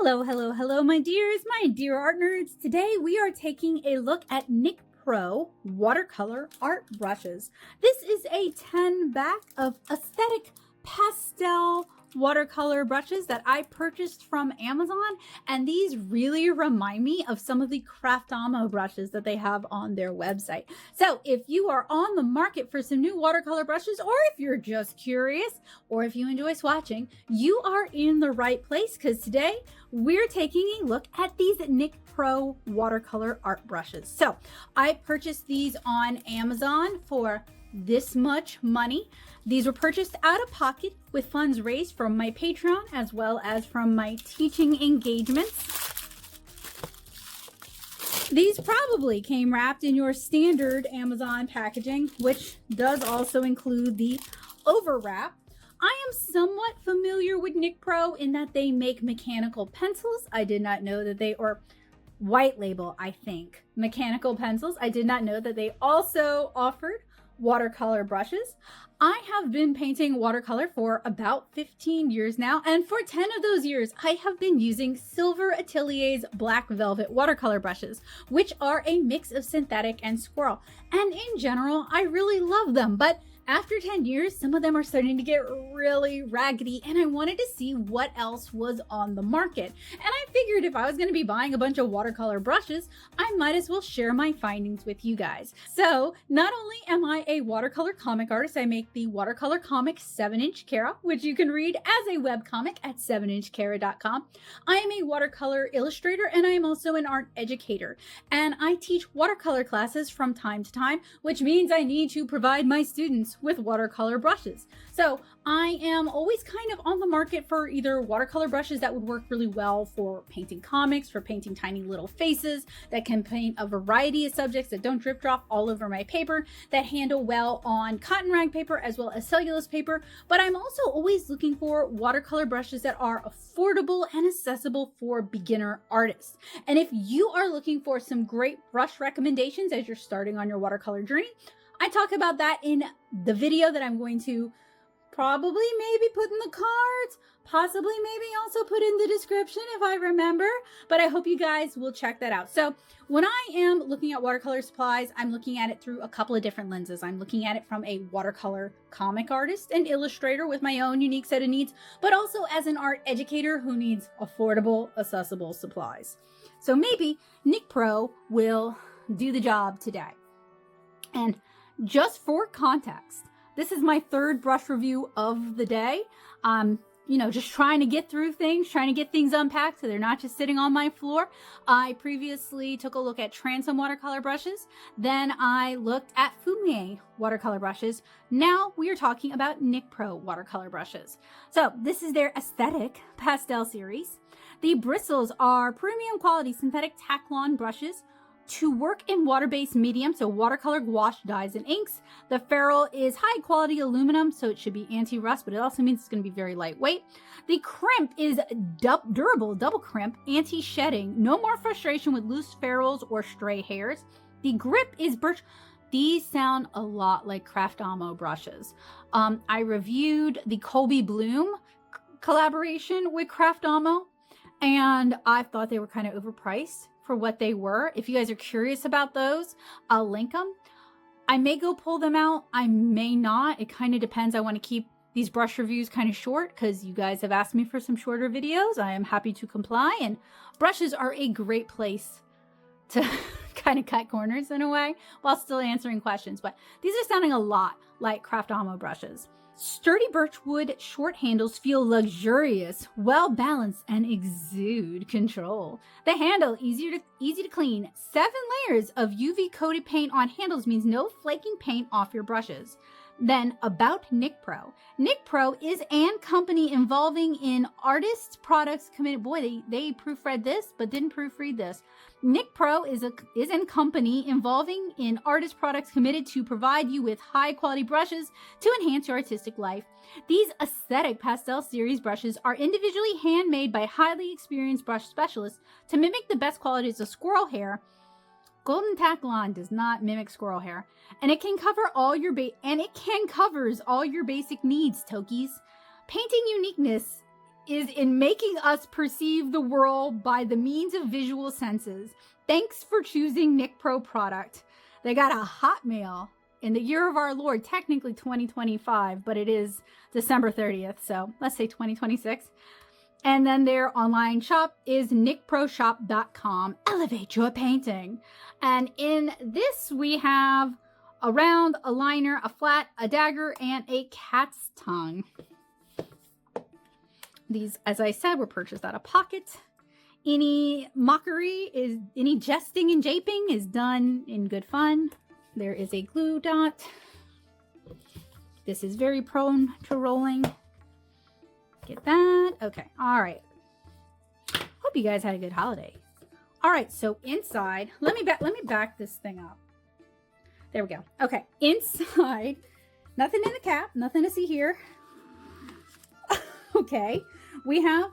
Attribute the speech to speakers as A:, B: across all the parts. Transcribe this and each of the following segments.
A: Hello, hello, hello, my dears, my dear art nerds. Today we are taking a look at Nicpro watercolor art brushes. This is a 10 pack of aesthetic pastel watercolor brushes that I purchased from Amazon, and these really remind me of some of the Craftomo brushes that they have on their website. So if you are on the market for some new watercolor brushes, or if you're just curious, or if you enjoy swatching, you are in the right place, because today we're taking a look at these Nicpro watercolor art brushes. So I purchased these on Amazon for this much money. These were purchased out of pocket with funds raised from my Patreon as well as from my teaching engagements. These probably came wrapped in your standard Amazon packaging, which does also include the overwrap. I am somewhat familiar with Nicpro in that they make mechanical pencils. I did not know that they, or white label, I think, mechanical pencils. I did not know that they also offered watercolor brushes. I have been painting watercolor for about 15 years now, and for 10 of those years I have been using Silver Atelier's Black Velvet watercolor brushes, which are a mix of synthetic and squirrel, and in general I really love them. But after 10 years, some of them are starting to get really raggedy, and I wanted to see what else was on the market. And I figured if I was going to be buying a bunch of watercolor brushes, I might as well share my findings with you guys. So not only am I a watercolor comic artist, I make the watercolor comic 7-inch Kara, which you can read as a webcomic at 7inchkara.com. I am a watercolor illustrator, and I am also an art educator. And I teach watercolor classes from time to time, which means I need to provide my students with watercolor brushes. So I am always kind of on the market for either watercolor brushes that would work really well for painting comics, for painting tiny little faces, that can paint a variety of subjects that don't drip drop all over my paper, that handle well on cotton rag paper as well as cellulose paper. But I'm also always looking for watercolor brushes that are affordable and accessible for beginner artists. And if you are looking for some great brush recommendations as you're starting on your watercolor journey, I talk about that in the video that I'm going to probably maybe put in the cards, possibly maybe also put in the description if I remember, but I hope you guys will check that out. So when I am looking at watercolor supplies, I'm looking at it through a couple of different lenses. I'm looking at it from a watercolor comic artist and illustrator with my own unique set of needs, but also as an art educator who needs affordable, accessible supplies. So maybe Nicpro will do the job today. And just for context, this is my third brush review of the day. Just trying to get through things, trying to get things unpacked so they're not just sitting on my floor. I previously took a look at Transom watercolor brushes. Then I looked at Fumier watercolor brushes. Now we are talking about Nicpro watercolor brushes. So this is their aesthetic pastel series. The bristles are premium quality synthetic Taklon brushes to work in water-based medium, so watercolor, gouache, dyes, and inks. The ferrule is high-quality aluminum, so it should be anti-rust, but it also means it's going to be very lightweight. The crimp is durable, double crimp, anti-shedding. No more frustration with loose ferrules or stray hairs. The grip is birch. These sound a lot like Craftomo brushes. I reviewed the Colby Bloom collaboration with Craftomo, and I thought they were kind of overpriced for what they were. If you guys are curious about those, I'll link them. I may go pull them out. I may not. It kind of depends. I want to keep these brush reviews kind of short because you guys have asked me for some shorter videos. I am happy to comply, and brushes are a great place to kind of cut corners in a way while still answering questions. But these are sounding a lot like Craftomo brushes. Sturdy birchwood short handles feel luxurious, well balanced, and exude control. The handle easy to clean. 7 layers of UV coated paint on handles means no flaking paint off your brushes. Then about Nicpro. Nicpro is an company involving in artist products committed. Boy, they proofread this, but didn't proofread this. Nicpro is a company involving in artist products committed to provide you with high quality brushes to enhance your artistic life. These aesthetic pastel series brushes are individually handmade by highly experienced brush specialists to mimic the best qualities of squirrel hair. Golden Taklon does not mimic squirrel hair, and it can cover all your covers all your basic needs, Tokies. Painting uniqueness is in making us perceive the world by the means of visual senses. Thanks for choosing Nicpro product. They got a Hotmail in the year of our Lord, technically 2025, but it is December 30th, so let's say 2026. And then their online shop is nicproshop.com. Elevate your painting. And in this we have a round, a liner, a flat, a dagger, and a cat's tongue. These, as I said, were purchased out of pocket. Any mockery is, any jesting and japing is done in good fun. There is a glue dot. This is very prone to rolling. Get that. Okay. All right. Hope you guys had a good holiday. All right. So inside, let me back this thing up. There we go. Okay. Inside, nothing in the cap, nothing to see here. Okay. We have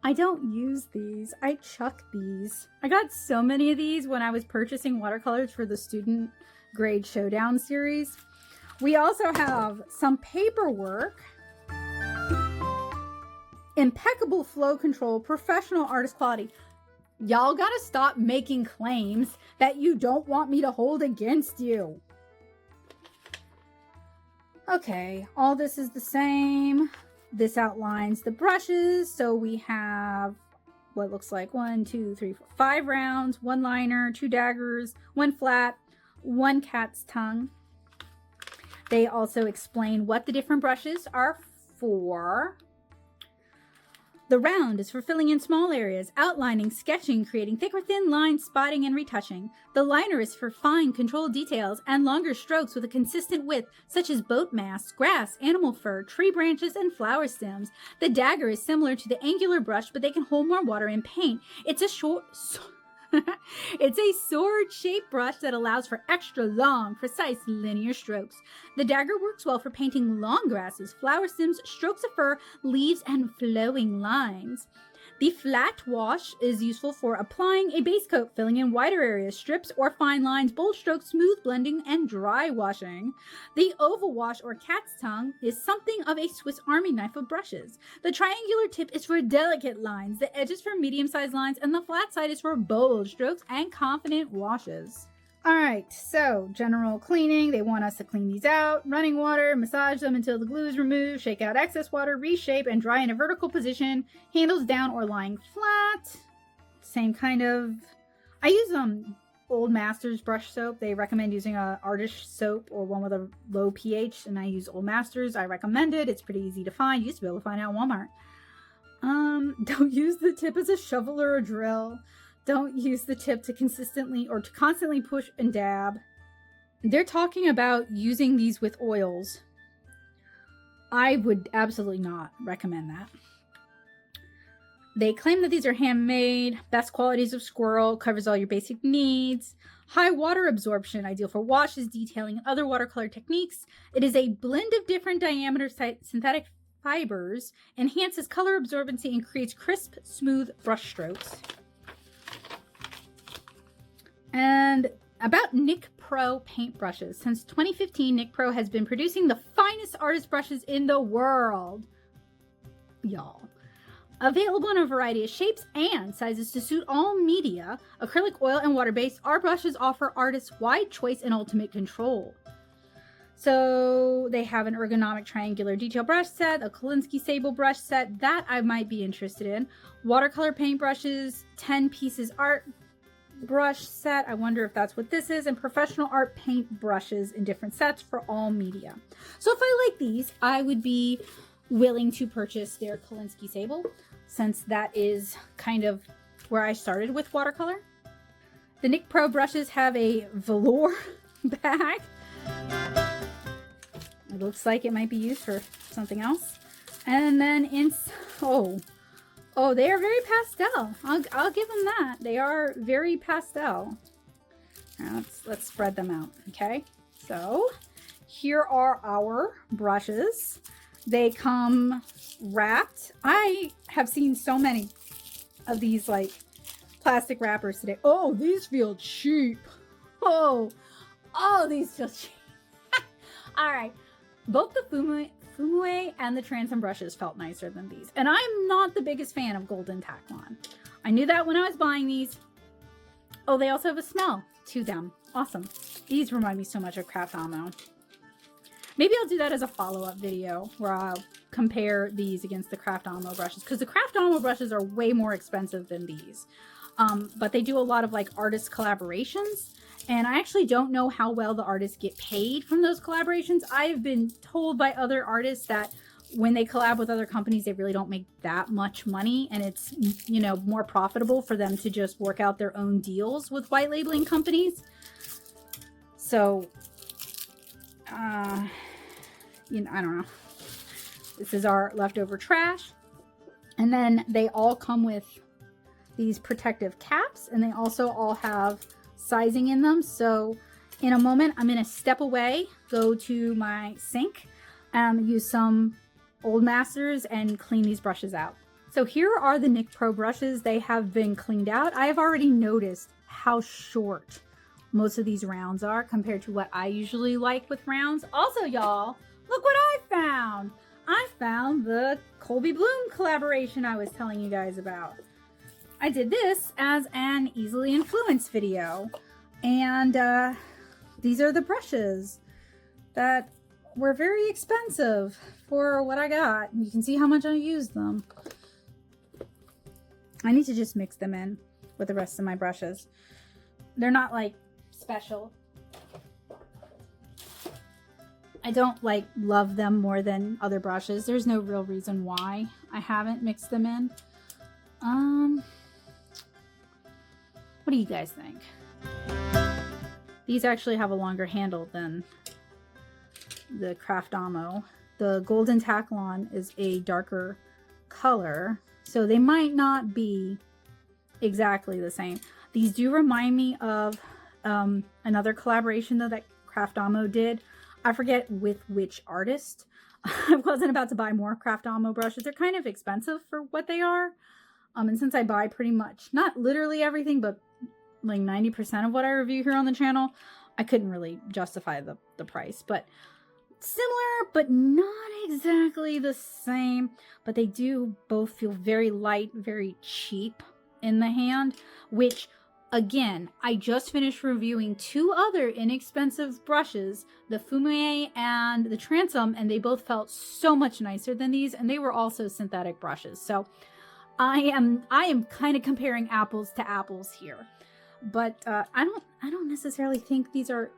A: I don't use these. I chuck these. I got so many of these when I was purchasing watercolors for the student grade showdown series. We also have some paperwork. Impeccable flow control, professional artist quality. Y'all gotta stop making claims that you don't want me to hold against you. Okay, all this is the same. This outlines the brushes. So we have what looks like 1, 2, 3, 4, 5 rounds, 1 liner, 2 daggers, 1 flat, 1 cat's tongue. They also explain what the different brushes are for. The round is for filling in small areas, outlining, sketching, creating thick or thin lines, spotting, and retouching. The liner is for fine, controlled details and longer strokes with a consistent width, such as boat masts, grass, animal fur, tree branches, and flower stems. The dagger is similar to the angular brush, but they can hold more water and paint. It's a sword-shaped brush that allows for extra long, precise linear strokes. The dagger works well for painting long grasses, flower stems, strokes of fur, leaves, and flowing lines. The flat wash is useful for applying a base coat, filling in wider areas, strips or fine lines, bold strokes, smooth blending, and dry washing. The oval wash or cat's tongue is something of a Swiss Army knife of brushes. The triangular tip is for delicate lines, the edge is for medium-sized lines, and the flat side is for bold strokes and confident washes. All right, so general cleaning. They want us to clean these out. Running water, massage them until the glue is removed, shake out excess water, reshape, and dry in a vertical position. Handles down or lying flat. Same kind of... I use Old Masters brush soap. They recommend using a artist soap or one with a low pH, and I use Old Masters. I recommend it. It's pretty easy to find. You used to be able to find it at Walmart. Don't use the tip as a shovel or a drill. Don't use the tip to consistently or to constantly push and dab. They're talking about using these with oils. I would absolutely not recommend that. They claim that these are handmade, best qualities of squirrel, covers all your basic needs. High water absorption, ideal for washes, detailing, and other watercolor techniques. It is a blend of different diameter synthetic fibers, enhances color absorbency, and creates crisp, smooth brush strokes. And about Nicpro paintbrushes. Since 2015, Nicpro has been producing the finest artist brushes in the world. Y'all. Available in a variety of shapes and sizes to suit all media, acrylic, oil, and water-based, our brushes offer artists wide choice and ultimate control. So they have an ergonomic triangular detail brush set, a Kolinsky sable brush set that I might be interested in, watercolor paintbrushes, 10 pieces art brush set. I wonder if that's what this is, and professional art paint brushes in different sets for all media. So if I like these, I would be willing to purchase their Kolinsky sable, since that is kind of where I started with watercolor. The Nicpro brushes have a velour bag. It looks like it might be used for something else. And then oh, they are very pastel. I'll give them that. They are very pastel. Now let's spread them out, okay? So here are our brushes. They come wrapped. I have seen so many of these like plastic wrappers today. Oh, these feel cheap. Oh, these feel cheap. All right. Both the Fumue and the Transom brushes felt nicer than these. And I'm not the biggest fan of Golden Taklon. I knew that when I was buying these. Oh, they also have a smell to them. Awesome. These remind me so much of Craft Amo. Maybe I'll do that as a follow-up video where I'll compare these against the Craft Amo brushes, because the Craft Amo brushes are way more expensive than these. But they do a lot of like artist collaborations, and I actually don't know how well the artists get paid from those collaborations. I've been told by other artists that when they collab with other companies, they really don't make that much money, and it's, you know, more profitable for them to just work out their own deals with white labeling companies. So, you know, I don't know. This is our leftover trash. And then they all come with these protective caps, and they also all have sizing in them. So in a moment, I'm going to step away, go to my sink, use some Old Masters and clean these brushes out. So here are the Nicpro brushes. They have been cleaned out. I have already noticed how short most of these rounds are compared to what I usually like with rounds. Also, y'all, look what I found. I found the Colby Bloom collaboration I was telling you guys about. I did this as an easily influenced video, and these are the brushes that were very expensive for what I got. You can see how much I used them. I need to just mix them in with the rest of my brushes. They're not like special. I don't like love them more than other brushes. There's no real reason why I haven't mixed them in. What do you guys think? These actually have a longer handle than the Craft Amo. The Golden Taklon is a darker color, so they might not be exactly the same. These do remind me of another collaboration though that Craft Amo did. I forget with which artist. I wasn't about to buy more Craft Amo brushes. They're kind of expensive for what they are. And since I buy pretty much, not literally everything, but like 90% of what I review here on the channel, I couldn't really justify the price. But similar, but not exactly the same. But they do both feel very light, very cheap in the hand, which again, I just finished reviewing two other inexpensive brushes, the Fumue and the Transom, and they both felt so much nicer than these, and they were also synthetic brushes. So I am kind of comparing apples to apples here. But I don't necessarily think these are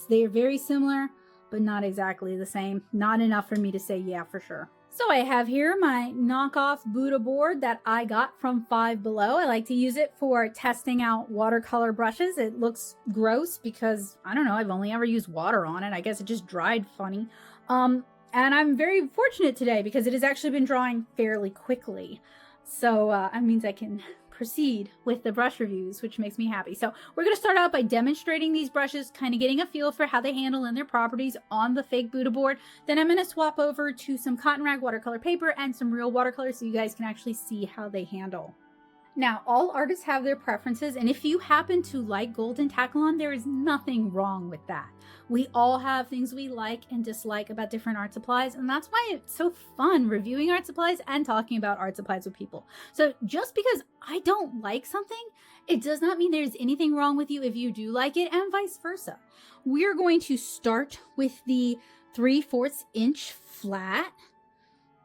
A: they're very similar, but not exactly the same. Not enough for me to say yeah for sure. So I have here my knockoff Buddha board that I got from Five Below. I like to use it for testing out watercolor brushes. It looks gross because, I don't know, I've only ever used water on it. I guess it just dried funny. And I'm very fortunate today because it has actually been drying fairly quickly. So that means I can proceed with the brush reviews, which makes me happy. So we're going to start out by demonstrating these brushes, kind of getting a feel for how they handle and their properties on the fake Buddha board. Then I'm going to swap over to some cotton rag watercolor paper and some real watercolor so you guys can actually see how they handle. Now, all artists have their preferences, and if you happen to like Golden Taklon, there is nothing wrong with that. We all have things we like and dislike about different art supplies, and that's why it's so fun reviewing art supplies and talking about art supplies with people. So just because I don't like something, it does not mean there's anything wrong with you if you do like it, and vice versa. We're going to start with the 3/4 inch flat.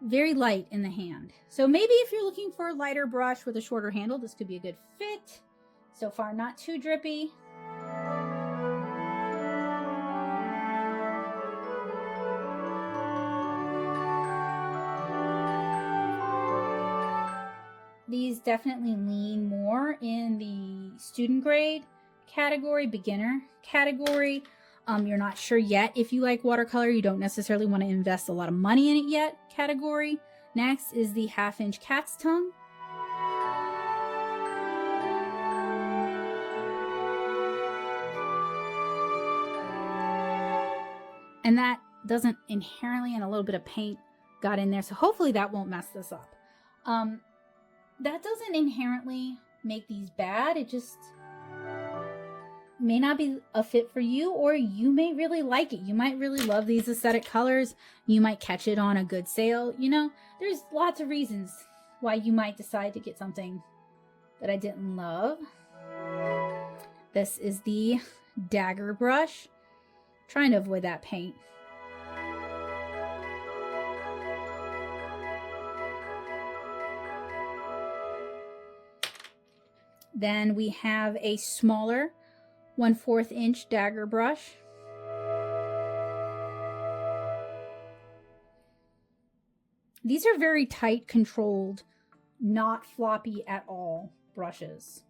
A: Very light in the hand. So maybe if you're looking for a lighter brush with a shorter handle, this could be a good fit. So far, not too drippy. These definitely lean more in the student grade category, beginner category. You're not sure yet if you like watercolor, you don't necessarily want to invest a lot of money in it yet category. Next is the 1/2 inch cat's tongue. And that doesn't inherently, and a little bit of paint got in there, so hopefully that won't mess this up. That doesn't inherently make these bad, it just may not be a fit for you, or you may really like it. You might really love these aesthetic colors. You might catch it on a good sale. You know, there's lots of reasons why you might decide to get something that I didn't love. This is the dagger brush. Trying to avoid that paint. Then we have a smaller 1/4 inch dagger brush. These are very tight controlled, not floppy at all brushes.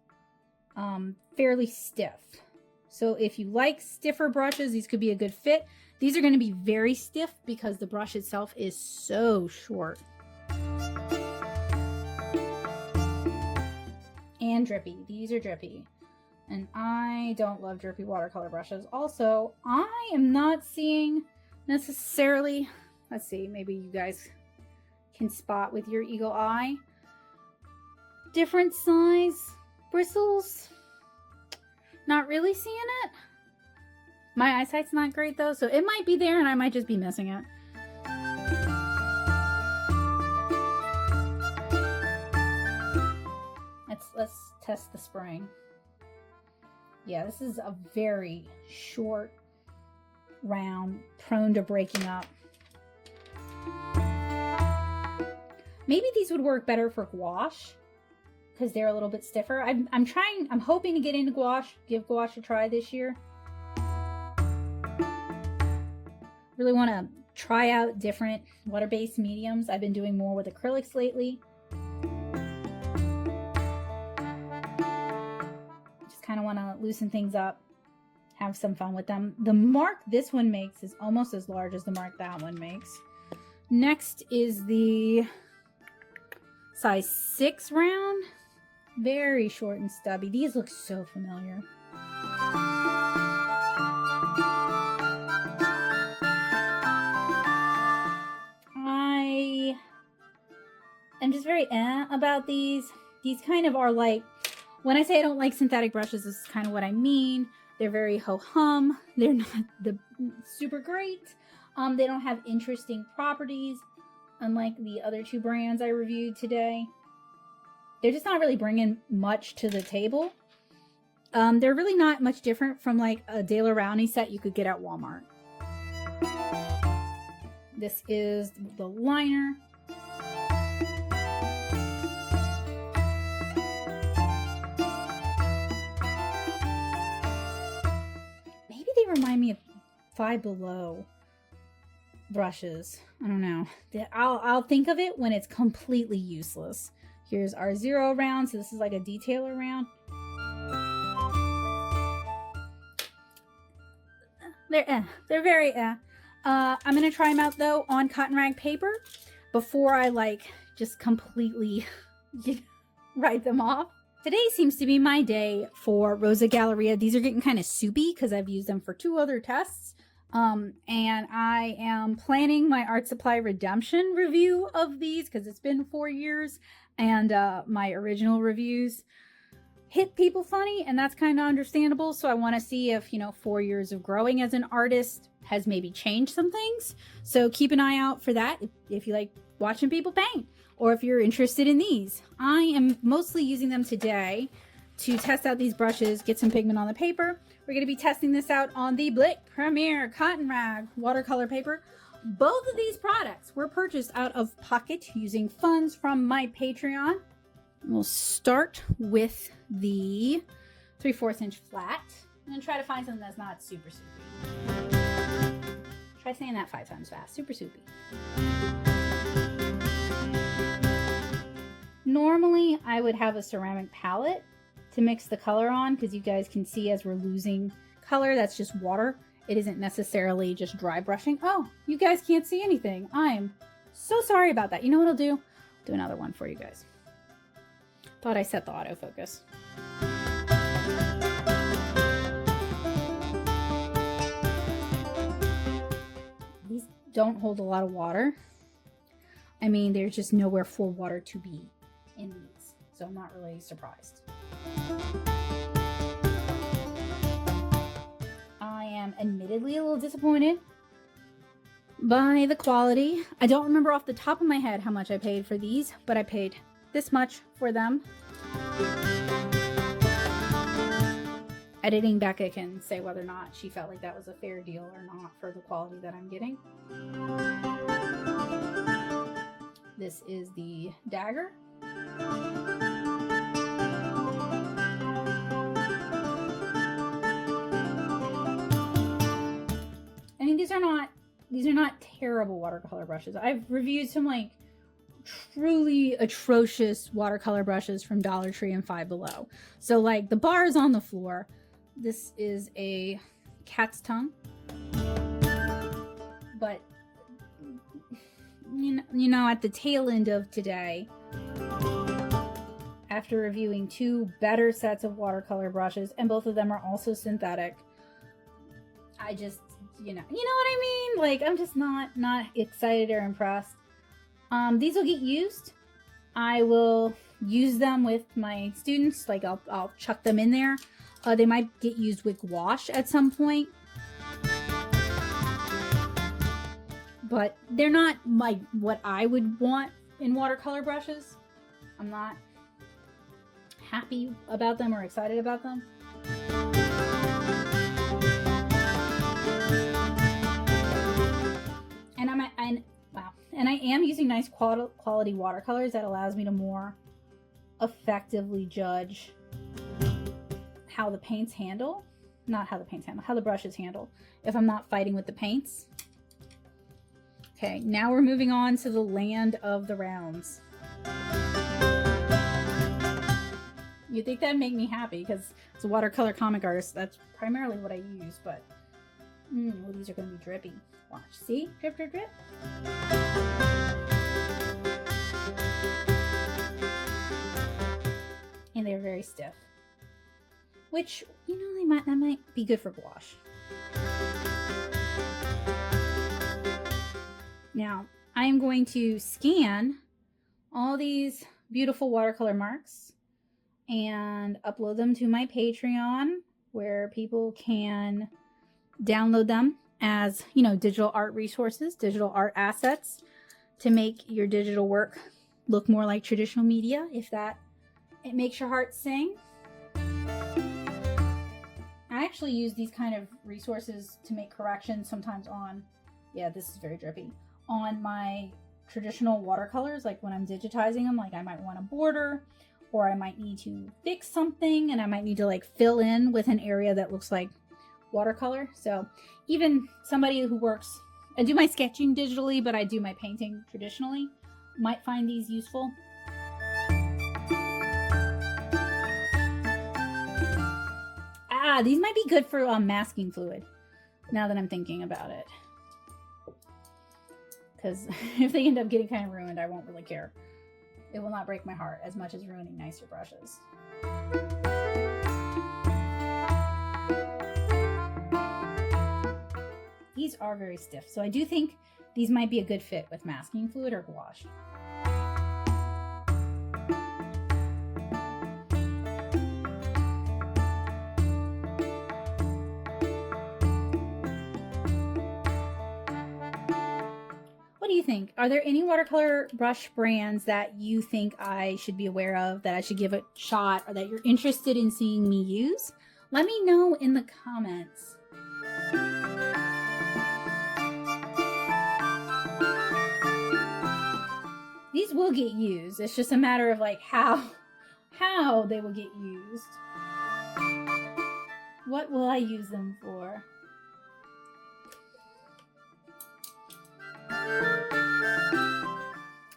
A: Fairly stiff. So if you like stiffer brushes, these could be a good fit. These are going to be very stiff because the brush itself is so short. And drippy. These are drippy. And I don't love drippy watercolor brushes. Also, I am not seeing necessarily, let's see, maybe you guys can spot with your eagle eye, different size bristles. Not really seeing it. My eyesight's not great though, so it might be there and I might just be missing it. Let's test the spraying. Yeah, this is a very short round, prone to breaking up. Maybe these would work better for gouache because they're a little bit stiffer. I'm hoping to get into gouache, give gouache a try this year. Really want to try out different water-based mediums. I've been doing more with acrylics lately. Just kind of want to loosen things up, have some fun with them. The mark this one makes is almost as large as the mark that one makes. Next is the size 6 round. Very short and stubby. These look so familiar. I am just very about these. These kind of are like, when I say I don't like synthetic brushes, this is kind of what I mean. They're very ho-hum. They're not the super great. They don't have interesting properties, unlike the other 2 brands I reviewed today. They're just not really bringing much to the table. They're really not much different from like a De La Rowney set you could get at Walmart. This is the liner. Maybe they remind me of Five Below brushes. I don't know. I'll think of it when it's completely useless. Here's our 0 round. So this is like a detailer round. They're very I'm gonna try them out though on cotton rag paper before I like just completely write them off. Today seems to be my day for Rosa Galleria. These are getting kind of soupy because I've used them for 2 other tests. And I am planning my Art Supply Redemption review of these because it's been 4 years and my original reviews hit people funny, and that's kind of understandable. So I want to see if, 4 years of growing as an artist has maybe changed some things. So keep an eye out for that if you like watching people paint, or if you're interested in these. I am mostly using them today to test out these brushes, get some pigment on the paper. We're going to be testing this out on the Blick Premier Cotton Rag watercolor paper. Both of these products were purchased out of pocket using funds from my Patreon. We'll start with the 3/4 inch flat and try to find something that's not super soupy. Try saying that 5 times fast. Super soupy. Normally, I would have a ceramic palette to mix the color on because you guys can see as we're losing color, that's just water. It isn't necessarily just dry brushing. Oh, you guys can't see anything. I'm so sorry about that. You know what I'll do? Do another one for you guys. Thought I set the autofocus. These don't hold a lot of water. I mean, there's just nowhere for water to be in these, so I'm not really surprised. admittedly a little disappointed by the quality. I don't remember off the top of my head how much I paid for these, but I paid this much for them. Editing Becca can say whether or not she felt like that was a fair deal or not for the quality that I'm getting. This is the dagger. I mean, these are not terrible watercolor brushes. I've reviewed some like truly atrocious watercolor brushes from Dollar Tree and Five Below. So like the bar is on the floor. This is a cat's tongue, but you know, at the tail end of today, after reviewing 2 better sets of watercolor brushes, and both of them are also synthetic, I just, you know what I mean? Like, I'm just not excited or impressed. These will get used. I will use them with my students. Like, I'll chuck them in there. They might get used with gouache at some point. But they're not what I would want in watercolor brushes. I'm not happy about them or excited about them. And I am using nice quality watercolors that allows me to more effectively judge how the paints handle. Not how the paints handle, how the brushes handle if I'm not fighting with the paints. Okay, now we're moving on to the land of the rounds. You'd think that'd make me happy because as a watercolor comic artist, that's primarily what I use, but well, these are going to be drippy. Watch, see? Drip, drip, drip. And they're very stiff, which, you know, that might be good for gouache. Now, I am going to scan all these beautiful watercolor marks and upload them to my Patreon, where people can download them as, you know, digital art resources, digital art assets to make your digital work look more like traditional media, if it makes your heart sing. I actually use these kind of resources to make corrections sometimes on, yeah, this is very drippy, on my traditional watercolors. Like when I'm digitizing them, like I might want a border, or I might need to fix something, and I might need to like fill in with an area that looks like watercolor. So even somebody who works, I do my sketching digitally, but I do my painting traditionally, might find these useful. These might be good for masking fluid, now that I'm thinking about it. Because if they end up getting kind of ruined, I won't really care. It will not break my heart as much as ruining nicer brushes. These are very stiff, so I do think these might be a good fit with masking fluid or gouache. What do you think? Are there any watercolor brush brands that you think I should be aware of, that I should give a shot, or that you're interested in seeing me use? Let me know in the comments. These will get used. It's just a matter of like how they will get used. What will I use them for?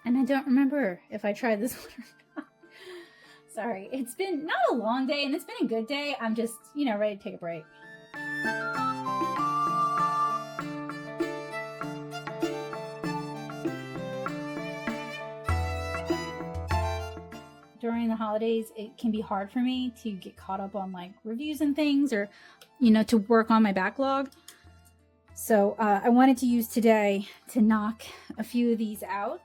A: And I don't remember if I tried this one or not. Sorry, it's been not a long day, and it's been a good day. I'm just, you know, ready to take a break. During the holidays, it can be hard for me to get caught up on like reviews and things, or, you know, to work on my backlog. So I wanted to use today to knock a few of these out,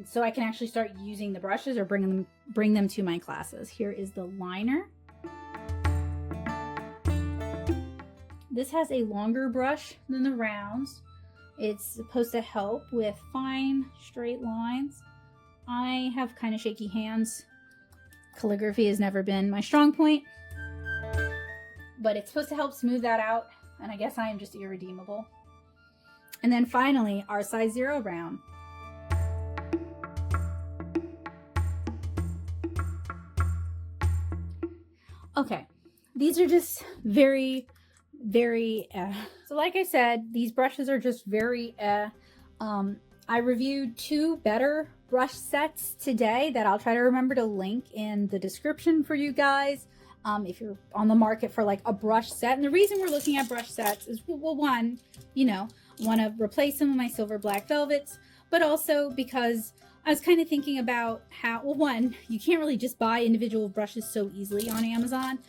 A: so I can actually start using the brushes or bring them to my classes. Here is the liner. this has a longer brush than the rounds. It's supposed to help with fine, straight lines. I have kind of shaky hands. Calligraphy has never been my strong point, but it's supposed to help smooth that out, and I guess I am just irredeemable. And then finally, our size 0 round. Okay, these are just very, very So like I said, these brushes are just very I reviewed 2 better brush sets today that I'll try to remember to link in the description for you guys. If you're on the market for like a brush set. And the reason we're looking at brush sets is, well, one, you know, want to replace some of my silver black velvets, but also because I was kind of thinking about how, well, one, you can't really just buy individual brushes so easily on Amazon,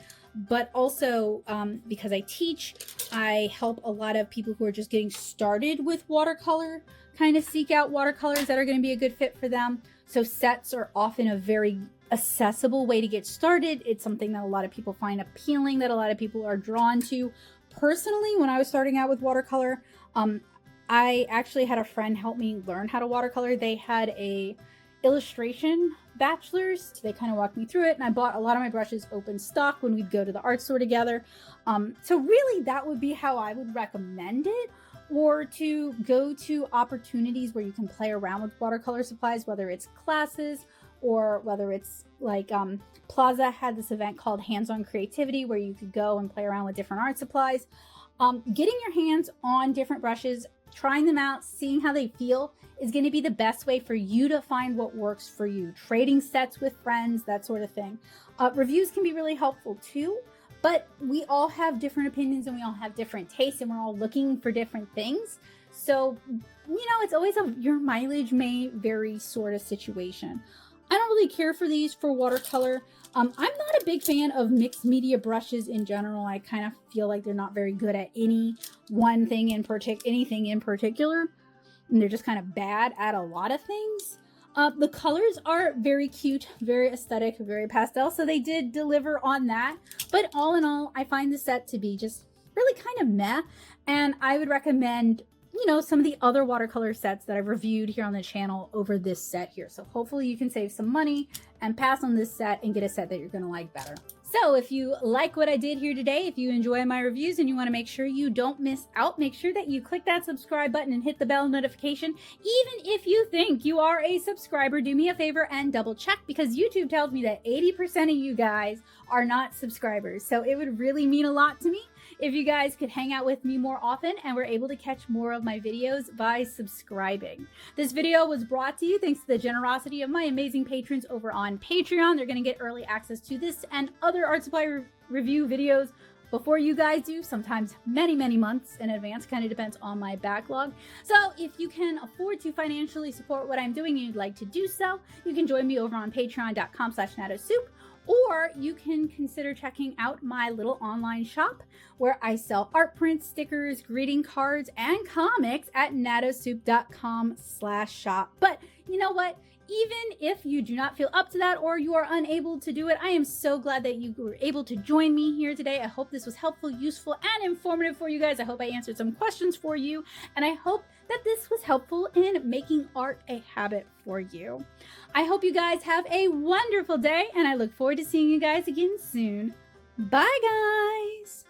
A: but also because I teach, I help a lot of people who are just getting started with watercolor kind of seek out watercolors that are going to be a good fit for them. So sets are often a very accessible way to get started. It's something that a lot of people find appealing, that a lot of people are drawn to. Personally, when I was starting out with watercolor, I actually had a friend help me learn how to watercolor. They had a illustration bachelor's. They kind of walked me through it, and I bought a lot of my brushes open stock when we'd go to the art store together. So really that would be how I would recommend it, or to go to opportunities where you can play around with watercolor supplies, whether it's classes or whether it's like Plaza had this event called Hands-on Creativity where you could go and play around with different art supplies. Getting your hands on different brushes, trying them out, seeing how they feel is going to be the best way for you to find what works for you. Trading sets with friends, that sort of thing. Reviews can be really helpful too, but we all have different opinions and we all have different tastes and we're all looking for different things. So, you know, it's always your mileage may vary sort of situation. I don't really care for these for watercolor. I'm not a big fan of mixed media brushes in general. I kind of feel like they're not very good at any one thing in anything in particular. And they're just kind of bad at a lot of things. The colors are very cute, very aesthetic, very pastel. So they did deliver on that. But all in all, I find the set to be just really kind of meh. And I would recommend, you know, some of the other watercolor sets that I've reviewed here on the channel over this set here. So hopefully you can save some money and pass on this set and get a set that you're going to like better. So if you like what I did here today, if you enjoy my reviews and you want to make sure you don't miss out, make sure that you click that subscribe button and hit the bell notification. Even if you think you are a subscriber, do me a favor and double check, because YouTube tells me that 80% of you guys are not subscribers. So it would really mean a lot to me if you guys could hang out with me more often and were able to catch more of my videos by subscribing. This video was brought to you thanks to the generosity of my amazing patrons over on Patreon. They're going to get early access to this and other art supply review videos before you guys do, sometimes many, many months in advance. Kind of depends on my backlog. So if you can afford to financially support what I'm doing and you'd like to do so, you can join me over on patreon.com/natosoup. Or you can consider checking out my little online shop where I sell art prints, stickers, greeting cards, and comics at natosoup.com/shop. But you know what? Even if you do not feel up to that or you are unable to do it, I am so glad that you were able to join me here today. I hope this was helpful, useful, and informative for you guys. I hope I answered some questions for you, and I hope that this was helpful in making art a habit for you. I hope you guys have a wonderful day, and I look forward to seeing you guys again soon. Bye, guys!